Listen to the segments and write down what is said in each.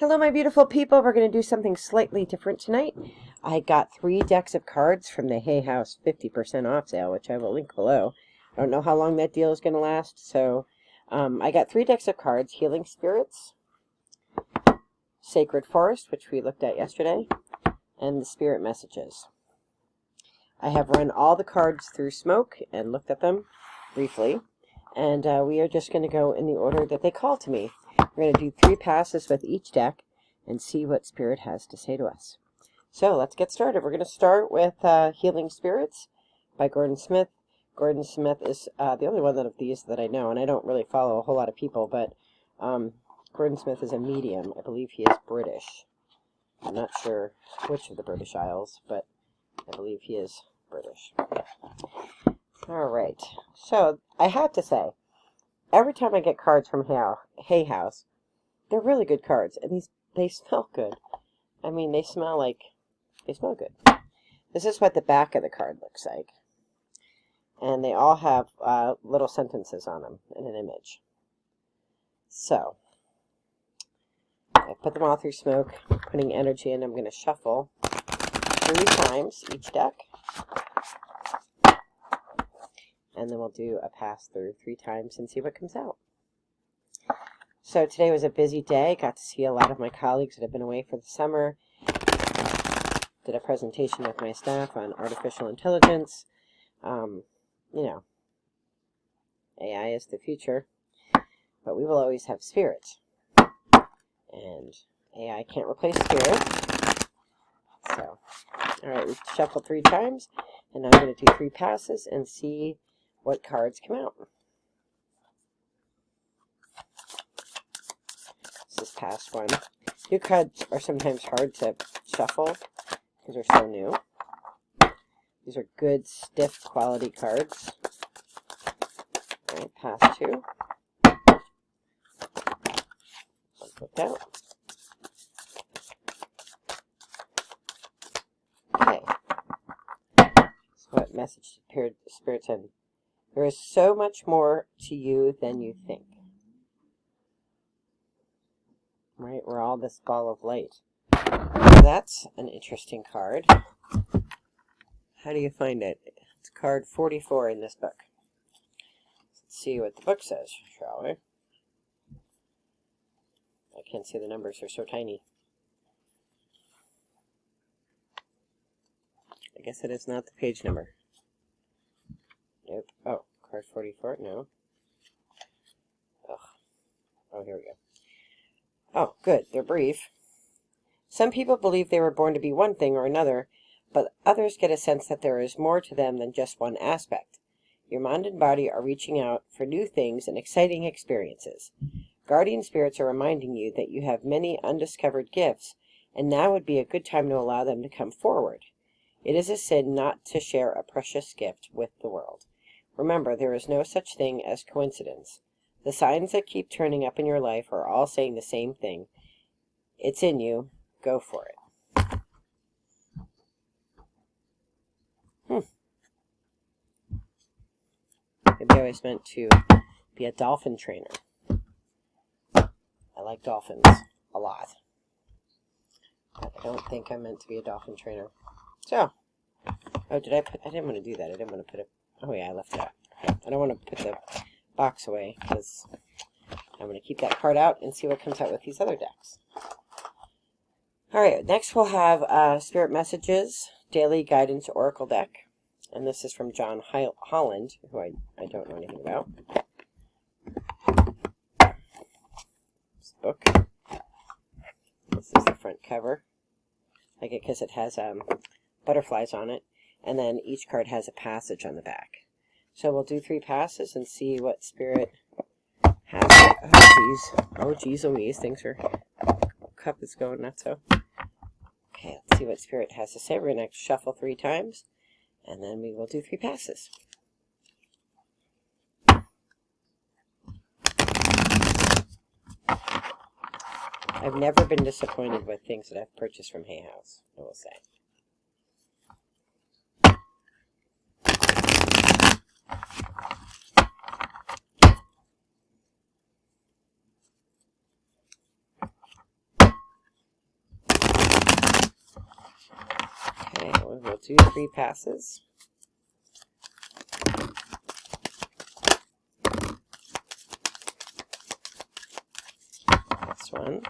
Hello, my beautiful people. We're going to do something slightly different tonight. I got 3 decks of cards from the Hay House 50% off sale, which I will link below. I don't know how long that deal is going to last, so I got 3 decks of cards: Healing Spirits, Sacred Forest, which we looked at yesterday, and the Spirit Messages. I have run all the cards through smoke and looked at them briefly, and we are just going to go in the order that they call to me. We're going to do 3 passes with each deck and see what Spirit has to say to us. So let's get started. We're going to start with Healing Spirits by Gordon Smith. Gordon Smith is the only one of these that I know, and I don't really follow a whole lot of people, but Gordon Smith is a medium. I believe he is British. I'm not sure which of the British Isles, but I believe he is British. All right. So I have to say, every time I get cards from Hay House, they're really good cards, and they smell good. I mean, they smell good. This is what the back of the card looks like, and they all have little sentences on them and an image. So I put them all through smoke, putting energy in. I'm going to shuffle 3 times each deck, and then we'll do a pass through 3 times and see what comes out. So today was a busy day. Got to see a lot of my colleagues that have been away for the summer. Did a presentation with my staff on artificial intelligence. You know, AI is the future, but we will always have spirit. And AI can't replace spirit. So, all right, we shuffled 3 times, and now I'm going to do 3 passes and see what cards come out. This is past 1. New cards are sometimes hard to shuffle because they're so new. These are good, stiff, quality cards. All right, past 2. Looked out. Okay. So what message appeared Spirit in? There is so much more to you than you think. Right? We're all this ball of light. That's an interesting card. How do you find it? It's card 44 in this book. Let's see what the book says, shall we? I can't see the numbers, they're so tiny. I guess it is not the page number. Nope. Oh, card 44? No. Ugh. Oh, here we go. Oh, good. They're brief. Some people believe they were born to be one thing or another, but others get a sense that there is more to them than just one aspect. Your mind and body are reaching out for new things and exciting experiences. Guardian spirits are reminding you that you have many undiscovered gifts, and now would be a good time to allow them to come forward. It is a sin not to share a precious gift with the world. Remember, there is no such thing as coincidence. The signs that keep turning up in your life are all saying the same thing. It's in you. Go for it. Maybe I was meant to be a dolphin trainer. I like dolphins a lot. But I don't think I'm meant to be a dolphin trainer. So, oh, I didn't want to do that. I didn't want to put it, oh yeah, I left it out. I don't want to put the box away because I'm going to keep that card out and see what comes out with these other decks. Alright, next we'll have Spirit Messages, Daily Guidance Oracle deck. And this is from John Holland, who I don't know anything about. This book. This is the front cover. I like it because it has butterflies on it. And then each card has a passage on the back. So we'll do 3 passes and see what Spirit has. Oh, geez Louise. Things are... Cup is going nuts. So. Okay, let's see what Spirit has to say. We're going to shuffle 3 times, and then we will do 3 passes. I've never been disappointed with things that I've purchased from Hay House, I will say. Okay, we'll do 3 passes. This one.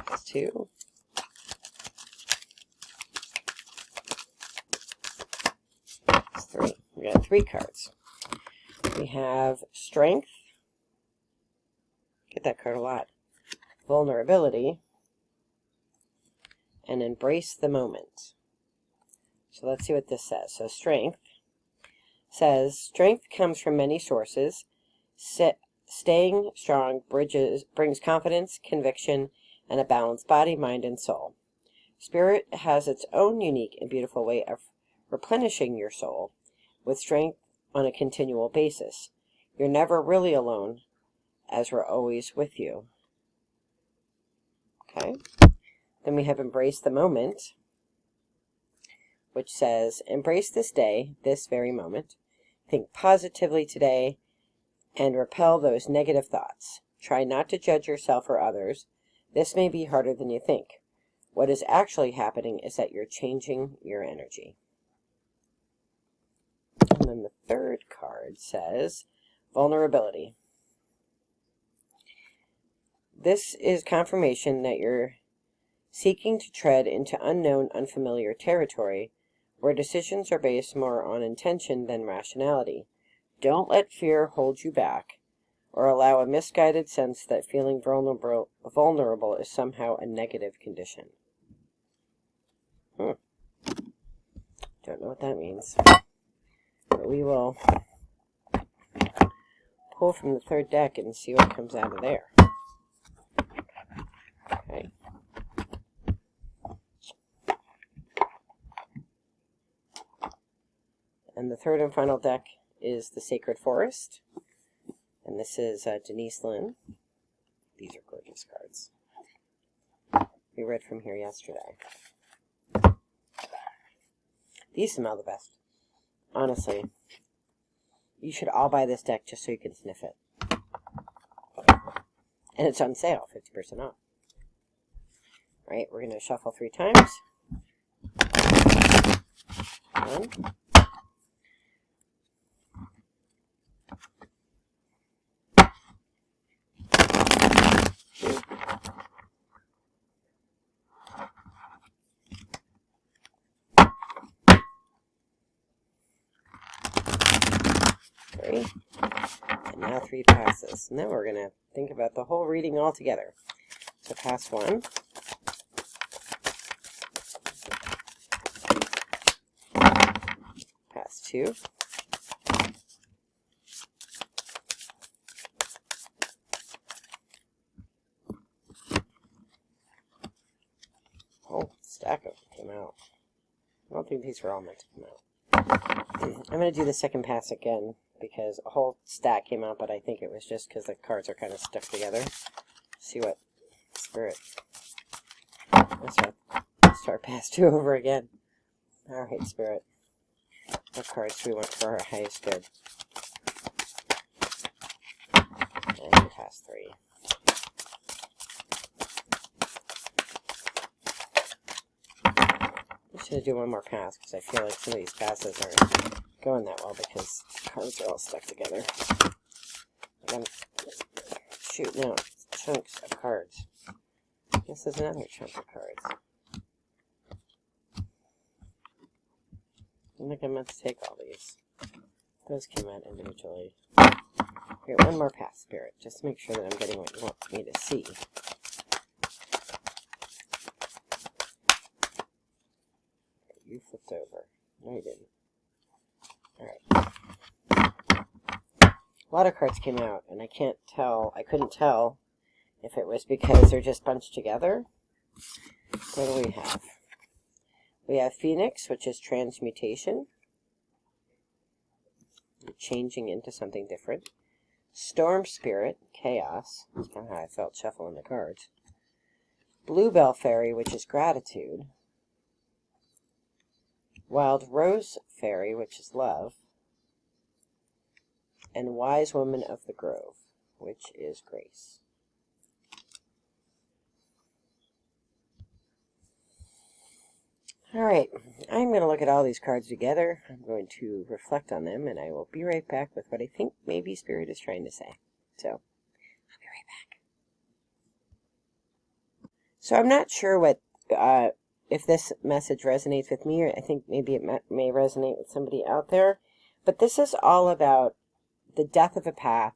Pass 2. Pass 3. We got 3 cards. We have Strength. Get that card a lot. Vulnerability. And Embrace the Moment. So let's see what this says. So Strength says, strength comes from many sources. Staying strong brings confidence, conviction, and a balanced body, mind, and soul. Spirit has its own unique and beautiful way of replenishing your soul with strength on a continual basis. You're never really alone, as we're always with you. Okay. Then we have Embrace the Moment, which says, embrace this day, this very moment. Think positively today and repel those negative thoughts. Try not to judge yourself or others. This may be harder than you think. What is actually happening is that you're changing your energy. And then the third card says, Vulnerability. This is confirmation that you're seeking to tread into unknown, unfamiliar territory where decisions are based more on intention than rationality. Don't let fear hold you back or allow a misguided sense that feeling vulnerable is somehow a negative condition. Don't know what that means. But we will pull from the third deck and see what comes out of there. Okay. And the third and final deck is the Sacred Forest. And this is Denise Linn. These are gorgeous cards. We read from here yesterday. These smell the best. Honestly. You should all buy this deck just so you can sniff it. And it's on sale, 50% off. Alright, we're going to shuffle 3 times. 1. 2. 3. And now 3 passes. Now we're going to think about the whole reading all together. So pass 1. Pass 2. Whole stack of them came out. I don't think these were all meant to come out. I'm going to do the second pass again because a whole stack came out, but I think it was just because the cards are kind of stuck together. See what Spirit. Let's start pass 2 over again. Alright, Spirit. What cards do we want for our highest good? And pass 3. I'm just going to do one more pass because I feel like some of these passes aren't going that well because the cards are all stuck together. I'm shooting out chunks of cards. This is another chunk of cards. I think I meant to take all these. Those came out individually. Here, one more pass, Spirit, just to make sure that I'm getting what you want me to see. You flipped over. No, you didn't. Alright. A lot of cards came out, and I couldn't tell if it was because they're just bunched together. What do we have? We have Phoenix, which is transmutation. Changing into something different. Storm Spirit, chaos. That's kind of how I felt shuffling the cards. Bluebell Fairy, which is gratitude. Wild Rose Fairy, which is love. And Wise Woman of the Grove. which is grace. All right, I'm going to look at all these cards together. I'm going to reflect on them, and I will be right back with what I think maybe Spirit is trying to say. So, I'll be right back. So I'm not sure what if this message resonates with me, or I think maybe it may resonate with somebody out there. But this is all about the death of a path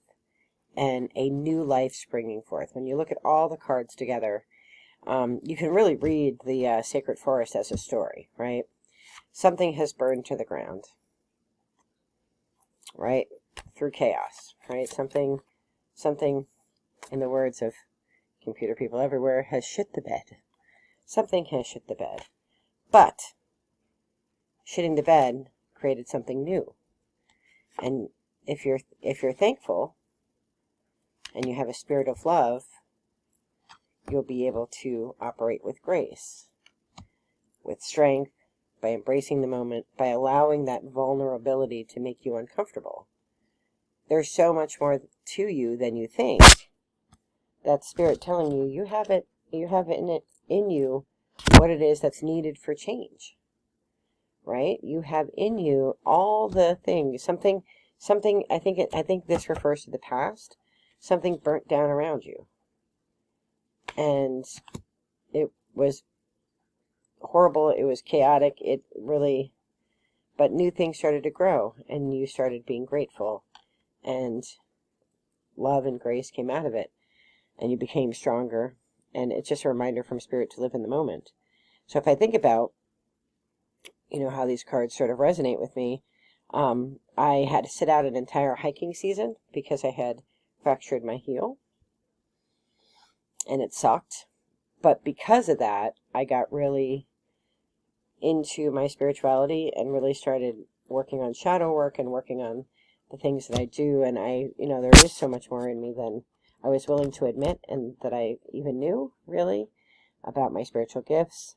and a new life springing forth. When you look at all the cards together, you can really read the Sacred Forest as a story, right? Something has burned to the ground, right? Through chaos, right? Something, in the words of computer people everywhere, has shit the bed. Something has shit the bed. But shitting the bed created something new. And if you're thankful and you have a spirit of love, you'll be able to operate with grace, with strength, by embracing the moment, by allowing that vulnerability to make you uncomfortable. There's so much more to you than you think. That Spirit telling you, you have it in you what it is that's needed for change. Right? You have in you all the things. Something I think this refers to the past. Something burnt down around you. And it was horrible, it was chaotic, but new things started to grow, and you started being grateful, and love and grace came out of it, and you became stronger, and it's just a reminder from Spirit to live in the moment. So if I think about, how these cards sort of resonate with me, I had to sit out an entire hiking season because I had fractured my heel, and it sucked, but because of that, I got really into my spirituality and really started working on shadow work and working on the things that I do. And there is so much more in me than I was willing to admit, and that I even knew, really, about my spiritual gifts.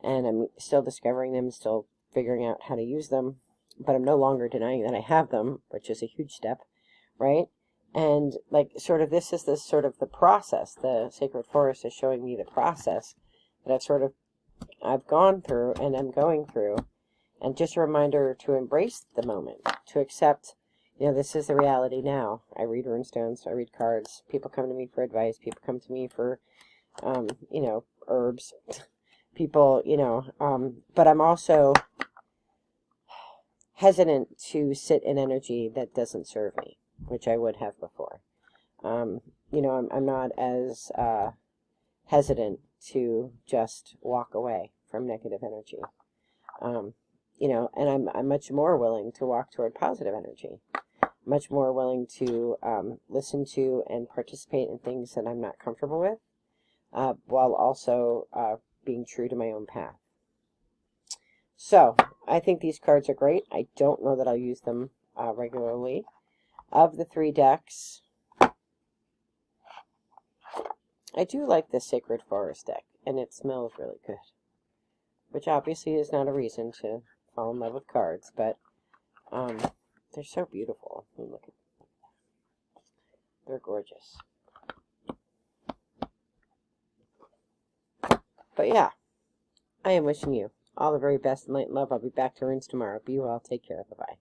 And I'm still discovering them, still figuring out how to use them. But I'm no longer denying that I have them, which is a huge step, right? And this is the process. The Sacred Forest is showing me the process that I've gone through and I'm going through, and just a reminder to embrace the moment, to accept, this is the reality now. I read rune stones, I read cards, people come to me for advice, people come to me for, herbs, people, but I'm also hesitant to sit in energy that doesn't serve me, which I would have before. I'm not as hesitant to just walk away from negative energy. And I'm much more willing to walk toward positive energy. Much more willing to listen to and participate in things that I'm not comfortable with, while also being true to my own path. So, I think these cards are great. I don't know that I'll use them regularly. Of the 3 decks, I do like this Sacred Forest deck, and it smells really good. Which obviously is not a reason to fall in love with cards, but they're so beautiful. Look at them. They're gorgeous. But yeah, I am wishing you all the very best in light and love. I'll be back to runes tomorrow. Be well. Take care. Bye-bye.